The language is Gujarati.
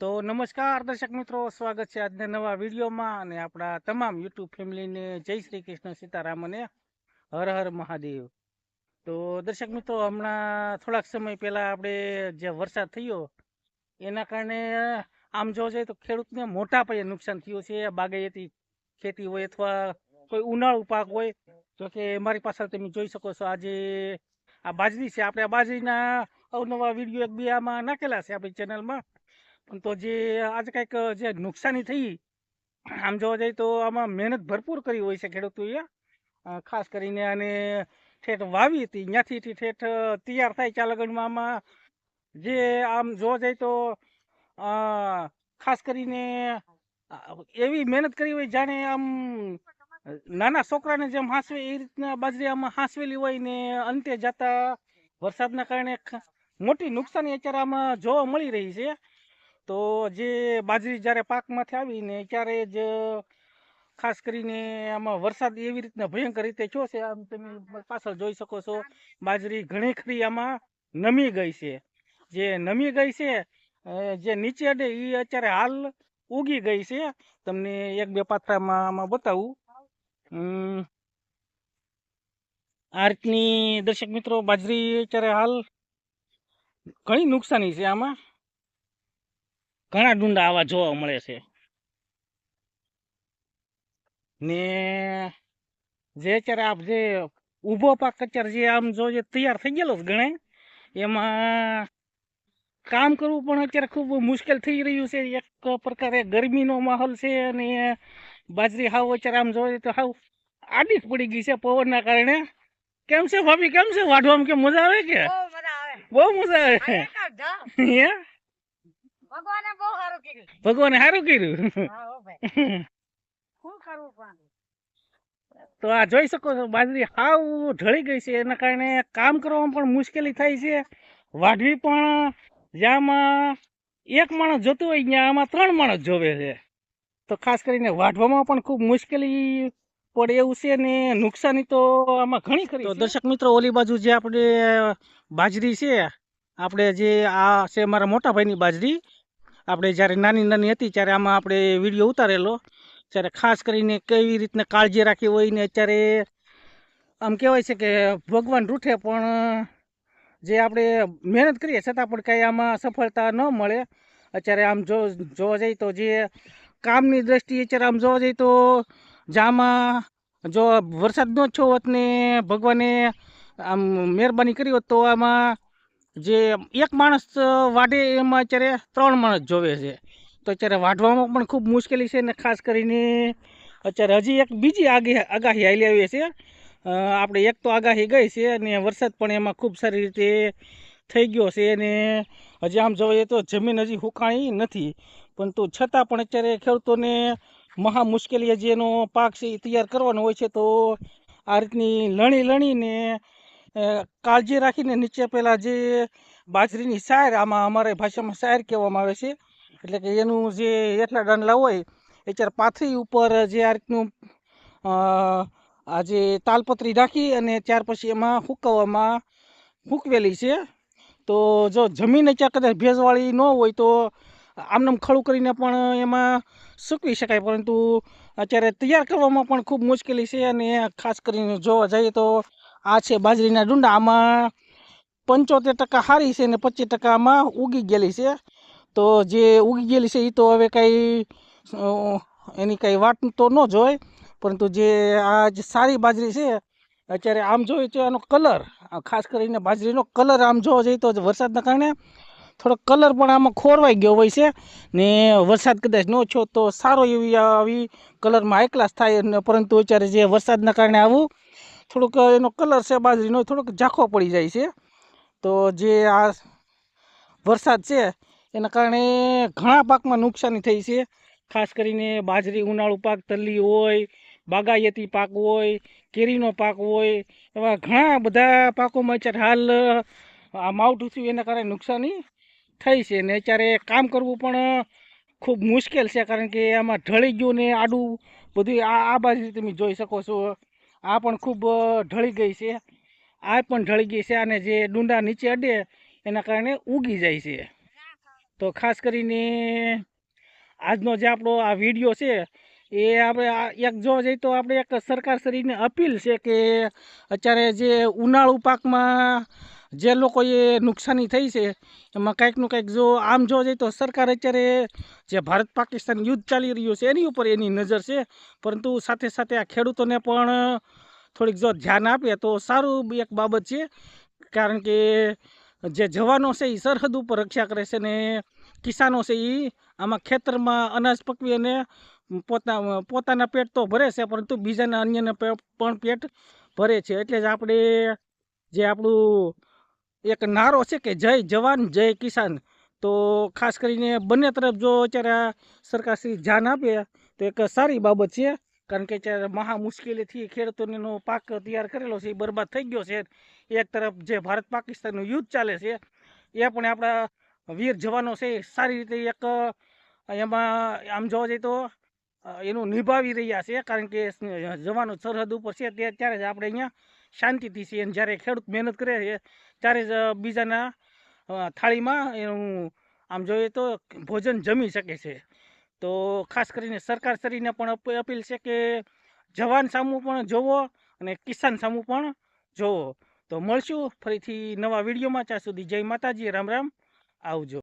તો નમસ્કાર દર્શક મિત્રો, સ્વાગત છે આજના નવા વિડીયોમાં અને આપણા તમામ યુટ્યુબ ફેમિલીને જય શ્રી કૃષ્ણ, સીતારામ અને હર હર મહાદેવ. તો દર્શક મિત્રો, હમણાં થોડાક સમય પહેલા આપણે જે વરસાદ થયો એના કારણે આમ જોવા જઈએ તો ખેડૂતને મોટા પાયે નુકસાન થયું છે. બાગાયતી ખેતી હોય અથવા કોઈ ઉનાળુ પાક હોય, જો કે મારી પાછળ તમે જોઈ શકો છો આજે આ બાજરી છે. આપણે આ બાજરીના અવનવા વિડીયો એક બે આમાં નાખેલા છે આપણી ચેનલમાં. પણ તો જે આજે કંઈક જે નુકસાની થઈ, આમ જોવા જઈએ તો આમાં મહેનત ભરપૂર કરી હોય છે ખેડૂતોએ. ખાસ કરીને આને ઠેઠ વાવી હતી ત્યાંથી ઠેઠ તૈયાર થાય ત્યાં લગનમાં આમાં જે આમ જોવા જઈએ તો અ, ખાસ કરીને એવી મહેનત કરી હોય જાણે આમ નાના છોકરાને જેમ હાંસવે એ રીતના બાજરી આમાં હાંસવેલી હોય ને અંતે જતા વરસાદના કારણે મોટી નુકસાની અત્યારે આમાં જોવા મળી રહી છે. તો જે બાજરી જ્યારે પાકમાંથી આવીને ત્યારે જ ખાસ કરીને આમાં વરસાદ એવી રીતના ભયંકર રીતે થયો છે. આમ તમે પાછળ જોઈ શકો છો, બાજરી ઘણી ખરી આમાં નમી ગઈ છે. જે નમી ગઈ છે, જે નીચે અડે એ અત્યારે હાલ ઉગી ગઈ છે. તમને એક બે પાથરામાં આમાં બતાવું. આ રીતની દર્શક મિત્રો બાજરી અત્યારે હાલ ઘણી નુકસાની છે. આમાં ઘણા ડુંડા આવા જોવા મળે છે ને જે અત્યારે આપ જે ઊભો પાક અત્યારે જે આમ જો જે તૈયાર થઈ ગયેલો ગણાય એમાં કામ કરવું પણ અત્યારે ખૂબ મુશ્કેલ થઈ રહ્યું છે. એક પ્રકારે ગરમીનો માહોલ છે અને બાજરી હાવ અત્યારે આમ જોઈએ તો હાવ આડી જ પડી ગઈ છે પવનના કારણે. કેમ છે ભાભી, કેમ છે વાઢવામાં? કેમ મજા આવે કે બહુ મજા આવે? હે, ભગવાને સારું કર્યું. તો આ જોઈ શકો છો, બાજરી હાવ ઢળી ગઈ છે. એના કારણે કામ કરવામાં પણ મુશ્કેલી થાય છે. વાઢવી પણ જ્યાંમાં એક માણસ જોતું હોય ત્યાં આમાં 3 માણસ જોવે છે. તો ખાસ કરીને વાઢવામાં પણ ખૂબ મુશ્કેલી પડે એવું છે ને નુકસાની તો આમાં ઘણી ખરી. તો દર્શક મિત્રો, ઓલી બાજુ જે આપણે બાજરી છે, આપણે જે આ છે મારા મોટા ભાઈની બાજરી. આપણે જ્યારે નાની નાની હતી ત્યારે આમાં આપણે વિડીયો ઉતારેલો, ત્યારે ખાસ કરીને કેવી રીતના કાળજી રાખી હોય ને અત્યારે આમ કહેવાય છે કે ભગવાન રૂઠે પણ જે આપણે મહેનત કરીએ છતાં પણ કાંઈ આમાં સફળતા ન મળે. અત્યારે આમ જોવા જઈએ તો જે કામની દ્રષ્ટિએ અત્યારે આમ જોવા જઈએ તો જામાં જો વરસાદ ન થયો હોત ને ભગવાને આમ મહેરબાની કરી હોત તો આમાં જે એક માણસ વાઢે એમાં અત્યારે 3 માણસ જોવે છે. તો અત્યારે વાઢવામાં પણ ખૂબ મુશ્કેલી છે ને ખાસ કરીને અત્યારે હજી એક બીજી આગાહી હાલી આવી છે. આપણે એક તો આગાહી ગઈ છે અને વરસાદ પણ એમાં ખૂબ સારી રીતે થઈ ગયો છે અને હજી આમ જોઈએ તો જમીન હજી સુકાણી નથી. પરંતુ છતાં પણ અત્યારે ખેડૂતોને મહા મુશ્કેલી હજી એનો પાક છે એ તૈયાર કરવાનો હોય છે. તો આ રીતની લણીને કાળજી રાખીને નીચે પેલા જે બાજરીની સાયર, આમાં અમારી ભાષામાં સાયર કહેવામાં આવે છે, એટલે કે એનું જે એટલા દાંડલા હોય અત્યારે પાથરી ઉપર જે આ રીતનું આ જે તાલપત્રી રાખી અને ત્યાર પછી એમાં સૂકવેલી છે. તો જો જમીન અત્યારે કદાચ ભેજવાળી ન હોય તો આમનામ ખડું કરીને પણ એમાં સૂકવી શકાય, પરંતુ અત્યારે તૈયાર કરવામાં પણ ખૂબ મુશ્કેલી છે. અને ખાસ કરીને જોવા જઈએ તો આ છે બાજરીના ડુંડા, આમાં 75% સારી છે ને 25% આમાં ઉગી ગયેલી છે. તો જે ઉગી ગયેલી છે એ તો હવે કાંઈ એની કાંઈ વાત તો ન જ હોય, પરંતુ જે આ જે સારી બાજરી છે અત્યારે આમ જોઈએ તો એનો કલર, ખાસ કરીને બાજરીનો કલર આમ જોવા જઈએ તો વરસાદના કારણે થોડો કલર પણ આમાં ખોરવાઈ ગયો હોય છે ને વરસાદ કદાચ ન થયો તો સારો એવી આવી કલરમાં હાઈ ક્લાસ થાય. પરંતુ અત્યારે જે વરસાદના કારણે આવું થોડુંક એનો કલર છે બાજરીનો થોડોક ઝાંખો પડી જાય છે. તો જે આ વરસાદ છે એના કારણે ઘણા પાકમાં નુકસાની થઈ છે. ખાસ કરીને બાજરી ઉનાળુ પાક, તલી હોય, બાગાયતી પાક હોય, કેરીનો પાક હોય, એવા ઘણા બધા પાકોમાં અત્યારે હાલ આ માવઠું થયું એના કારણે નુકસાની થઈ છે. ને અત્યારે કામ કરવું પણ ખૂબ મુશ્કેલ છે, કારણ કે આમાં ઢળી ગયું ને આડું બધું આ બાજુ તમે જોઈ શકો છો, આ પણ ખૂબ ઢળી ગઈ છે, આ પણ ઢળી ગઈ છે. અને જે ડુંડા નીચે અડે એના કારણે ઉગી જાય છે. તો ખાસ કરીને આજનો જે આપણો આ વિડીયો છે એ આપણે એક જોવા જઈએ તો આપણે એક સરકારશ્રીને અપીલ છે કે અત્યારે જે ઉનાળુ પાકમાં જે લોકોએ નુકસાની થઈ છે એમાં કંઈકનું કંઈક જો આમ જોવા જઈએ તો સરકાર અત્યારે જે ભારત પાકિસ્તાન યુદ્ધ ચાલી રહ્યું છે એની ઉપર એની નજર છે, પરંતુ સાથે સાથે આ ખેડૂતોને પણ થોડીક જો ધ્યાન આપે તો સારું એક બાબત છે. કારણ કે જે જવાનો છે એ સરહદ ઉપર રક્ષા કરે છે ને કિસાનો છે એ આમાં ખેતરમાં અનાજ પકવી અને પોતાના પેટ તો ભરે છે, પરંતુ બીજાના અન્યને પણ પેટ ભરે છે. એટલે જ આપણે જે આપણું એક નારો છે કે જય જવાન જય કિસાન, તો ખાસ કરીને બંને તરફ જો અત્યારે આ સરકારશ્રી ધ્યાન આપે તો એક સારી બાબત છે. કારણ કે અત્યારે મહા મુશ્કેલીથી ખેડૂતોનો પાક તૈયાર કરેલો છે એ બરબાદ થઈ ગયો છે. એક તરફ જે ભારત પાકિસ્તાનનું યુદ્ધ ચાલે છે એ પણ આપણા વીર જવાનો છે સારી રીતે એક એમાં આમ જોવા જઈએ તો એનું નિભાવી રહ્યા છે. કારણ કે જવાનો સરહદ ઉપર છે ત્યારે જ આપણે અહીંયા શાંતિથી છીએ, અને જ્યારે ખેડૂત મહેનત કરે છે ત્યારે જ બીજાના થાળીમાં એનું આમ જોઈએ તો ભોજન જમી શકે છે. તો ખાસ કરીને સરકારશ્રીને પણ અપીલ છે કે જવાન સામું પણ જોવો અને કિસાન સામું પણ જોવો. તો મળશું ફરીથી નવા વિડીયોમાં. ત્યાં સુધી જય માતાજી, રામ રામ, આવજો.